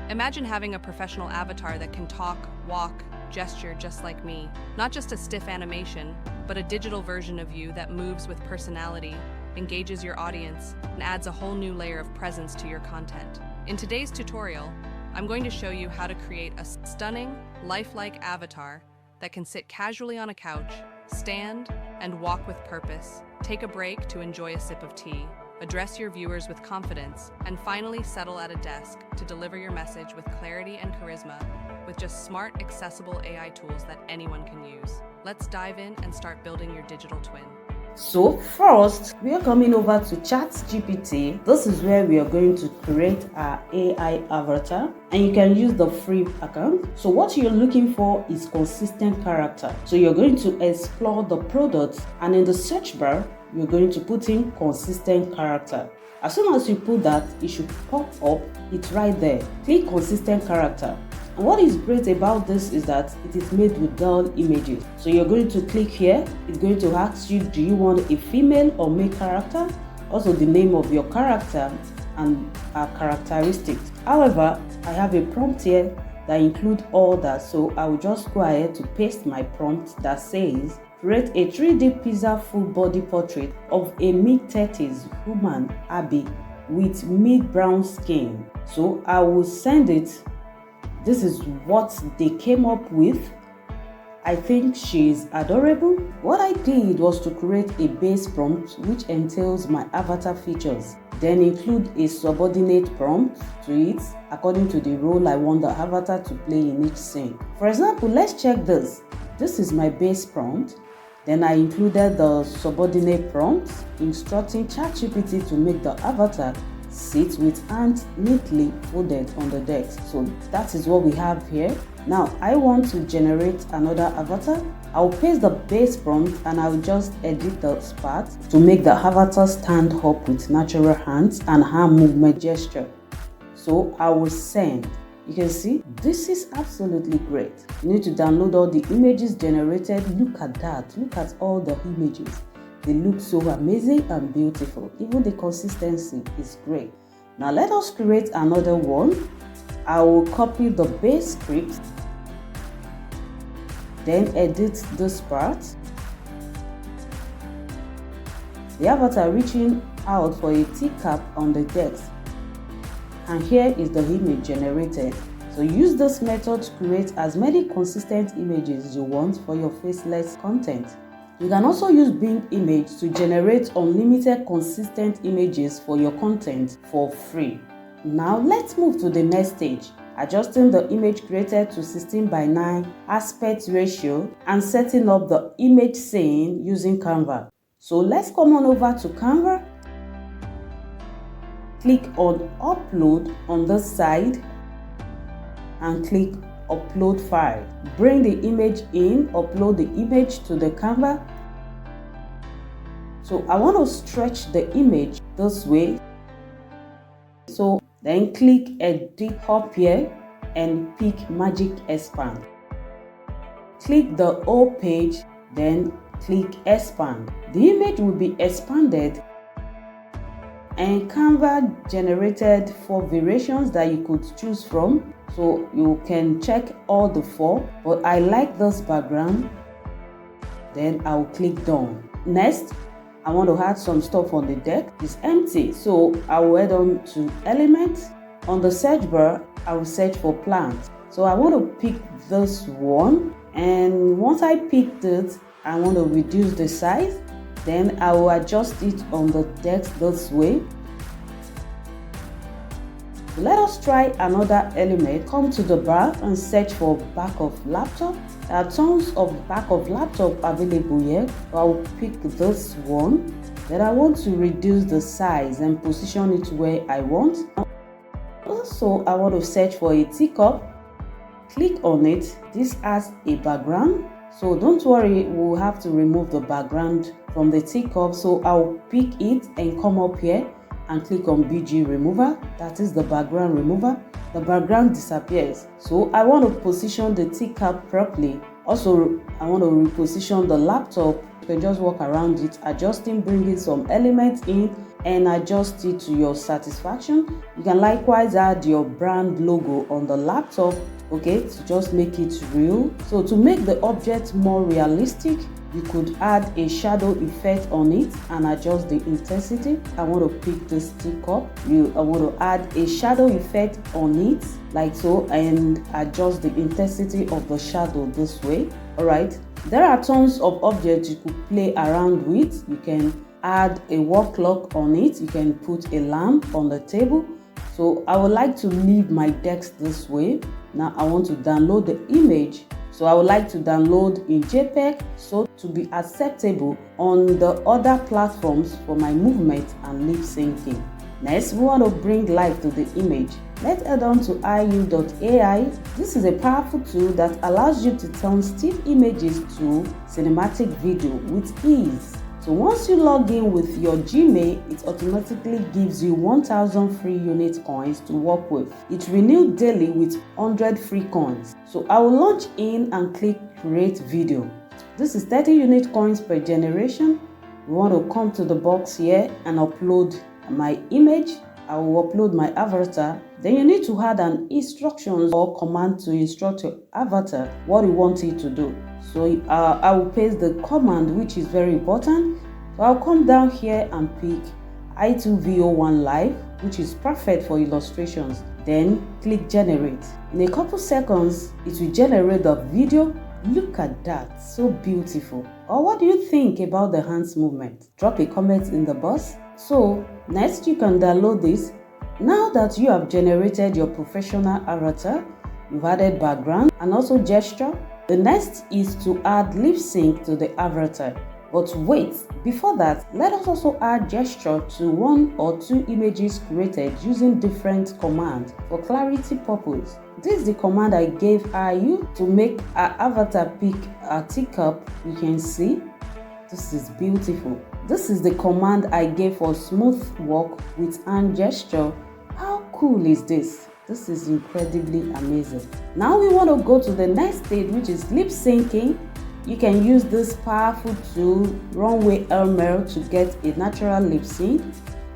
Imagine having a professional avatar that can talk, walk, gesture just like me. Not just a stiff animation, but a digital version of you that moves with personality, engages your audience, and adds a whole new layer of presence to your content. In today's tutorial, I'm going to show you how to create a stunning, lifelike avatar that can sit casually on a couch, stand, and walk with purpose, take a break to enjoy a sip of tea, address your viewers with confidence, and finally settle at a desk to deliver your message with clarity and charisma with just smart, accessible AI tools that anyone can use. Let's dive in and start building your digital twin. So first, we are coming over to ChatGPT. This is where we are going to create our AI avatar, and you can use the free account. So what you're looking for is consistent character. So you're going to explore the product, and in the search bar, you're going to put in consistent character. As soon as you put that, it should pop up. It's right there. Click consistent character. And what is great about this is that it is made with dull images. So you're going to click here. It's going to ask you, do you want a female or male character? Also the name of your character and characteristics. However, I have a prompt here that includes all that. So I will just go ahead to paste my prompt that says, create a 3D pizza full body portrait of a mid-30s woman, Abby, with mid-brown skin. So I will send it. This is what they came up with. I think she's adorable. What I did was to create a base prompt which entails my avatar features, then include a subordinate prompt to it according to the role I want the avatar to play in each scene. For example, let's check this. This is my base prompt. Then I included the subordinate prompt instructing ChatGPT to make the avatar sit with hands neatly folded on the desk. So that is what we have here. Now I want to generate another avatar. I'll paste the base prompt and I'll just edit the part to make the avatar stand up with natural hands and hand movement gesture. So I will send. You can see this is absolutely great. You need to download all the images generated. Look at that. Look at all the images. They look so amazing and beautiful. Even the consistency is great. Now let us create another one. I will copy the base script, then edit this part. The avatar reaching out for a teacup on the desk. And here is the image generated. So use this method to create as many consistent images as you want for your faceless content. You can also use Bing Image to generate unlimited consistent images for your content for free. Now let's move to the next stage, adjusting the image created to 16:9 aspect ratio and setting up the image scene using Canva. So let's come on over to Canva. Click on upload on the side and click upload file. Bring the image in, upload the image to the Canva. So I want to stretch the image this way. So then click edit up here and pick magic expand. Click the whole page, then click expand. The image will be expanded, and Canva generated 4 variations that you could choose from. So you can check all the 4, but I like this background. Then I'll click done. Next, I want to add some stuff on the deck. It's empty, so I will head on to elements. On the search bar, I will search for plants. So I want to pick this one, and once I picked it, I want to reduce the size. Then I will adjust it on the deck this way. Let us try another element. Come to the bar and search for back of laptop. There are tons of back of laptop available here. I will pick this one. Then I want to reduce the size and position it where I want. Also, I want to search for a teacup. Click on it. This has a background. So don't worry, we'll have to remove the background from the teacup. So I'll pick it and come up here and click on BG remover. That is the background remover. The background disappears. So I want to position the teacup properly. Also, I want to reposition the laptop. You can just walk around it, adjusting, bringing some elements in, and adjust it to your satisfaction. You can likewise add your brand logo on the laptop, okay, to just make it real. So to make the object more realistic, you could add a shadow effect on it and adjust the intensity. I want to pick this teacup. I want to add a shadow effect on it like so and adjust the intensity of the shadow this way. All right, there are tons of objects you could play around with. You can add a wall clock on it. You can put a lamp on the table. So I would like to leave my text this way. Now I want to download the image. So I would like to download in JPEG so to be acceptable on the other platforms for my movement and lip syncing. Next, we want to bring life to the image. Let's head on to IU.ai. This is a powerful tool that allows you to turn still images to cinematic video with ease. So once you log in with your Gmail, it automatically gives you 1000 free unit coins to work with. It's renewed daily with 100 free coins. So I will launch in and click create video. This is 30 unit coins per generation. We want to come to the box here and upload my image. I will upload my avatar. Then you need to add an instruction or command to instruct your avatar what you want it to do. So I will paste the command, which is very important. So I'll come down here and pick i2vo1 live, which is perfect for illustrations. Then click generate. In a couple seconds, it will generate the video. Look at that, so beautiful. Or what do you think about the hands movement? Drop a comment in the box. So next, you can download this. Now that you have generated your professional avatar, you've added background and also gesture. The next is to add lip sync to the avatar. But wait, before that, let us also add gesture to one or two images created using different commands for clarity purpose. This is the command I gave IU to make our avatar pick a teacup. You can see this is beautiful. This is the command I gave for smooth walk with hand gesture. How cool is this? This is incredibly amazing. Now we want to go to the next stage, which is lip syncing. You can use this powerful tool, Runway LML, to get a natural lip sync.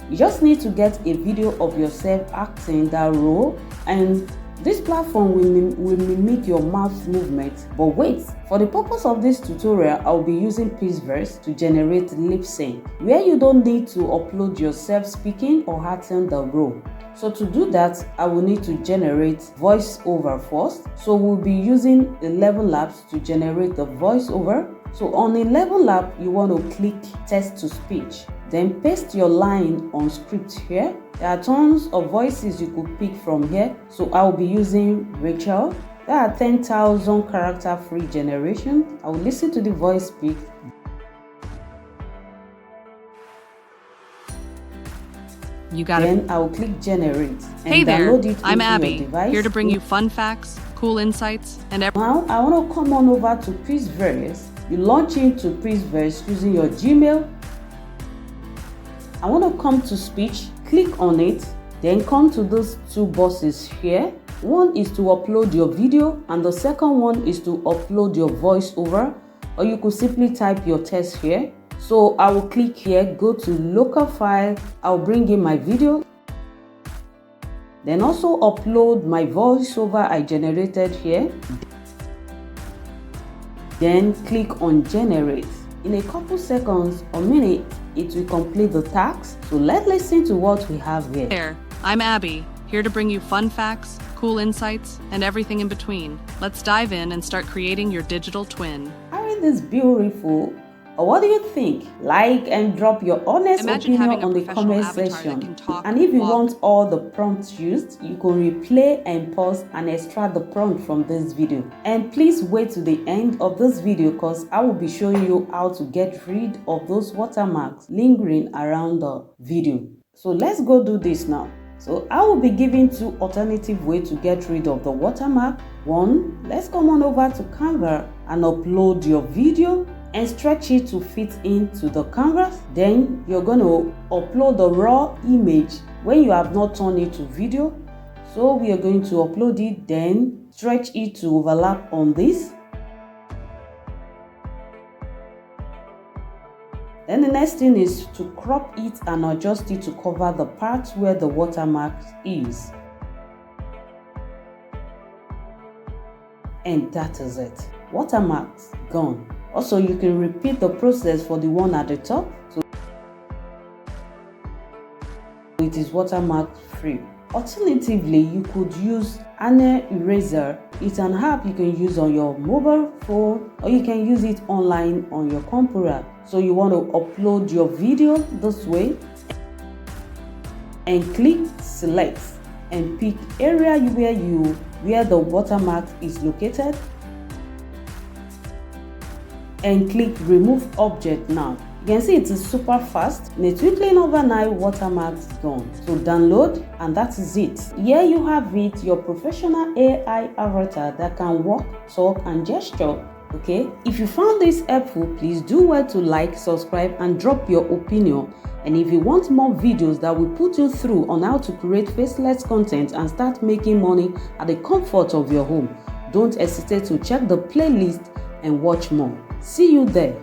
You just need to get a video of yourself acting that role, and this platform will mimic your mouth movement. But wait, for the purpose of this tutorial, I will be using Pixverse to generate lip sync, where you don't need to upload yourself speaking or acting the role. So to do that, I will need to generate voiceover first. So we'll be using 11 labs to generate the voiceover. So on 11 lab, you want to click text to speech. Then paste your line on script here. There are tons of voices you could pick from here. So I will be using Rachel. There are 10,000 character free generation. I will listen to the voice speak. You got it. Then I will click generate and hey there, download it I'm into Abby, your device. here to bring you fun facts, cool insights, and Now I want to come on over to Pixverse. You launch into Pixverse using your Gmail. I want to come to speech, click on it, then come to those two boxes here. One is to upload your video and the second one is to upload your voiceover, or you could simply type your text here. So I will click here, go to local file, I'll bring in my video, then also upload my voiceover I generated here, then click on generate. In a couple seconds or minute, it will complete the task. So let's listen to what we have here. There, I'm Abby, here to bring you fun facts, cool insights, and everything in between. Let's dive in and start creating your digital twin. Aren't this beautiful? Or what do you think? Like and drop your honest opinion on the comment section. And if you want all the prompts used, you can replay and pause and extract the prompt from this video. And please wait to the end of this video because I will be showing you how to get rid of those watermarks lingering around the video. So let's go do this now. So I will be giving two alternative ways to get rid of the watermark. One, let's come on over to Canva and upload your video and stretch it to fit into the canvas. Then you're going to upload the raw image when you have not turned it to video. So we are going to upload it, then stretch it to overlap on this. Then the next thing is to crop it and adjust it to cover the part where the watermark is. And that is it. Watermarks gone. Also, you can repeat the process for the one at the top. So it is watermark free. Alternatively, you could use an eraser. It's an app you can use on your mobile phone, or you can use it online on your computer. So you want to upload your video this way, and click select and pick area where the watermark is located, and click remove object now. You can see it is super fast. In a twinkling of an eye, watermarks gone. So download, and that is it. Here you have it, your professional AI avatar that can walk, talk and gesture. Okay, if you found this helpful, please do well to like, subscribe and drop your opinion. And if you want more videos that will put you through on how to create faceless content and start making money at the comfort of your home, don't hesitate to check the playlist and watch more. See you there.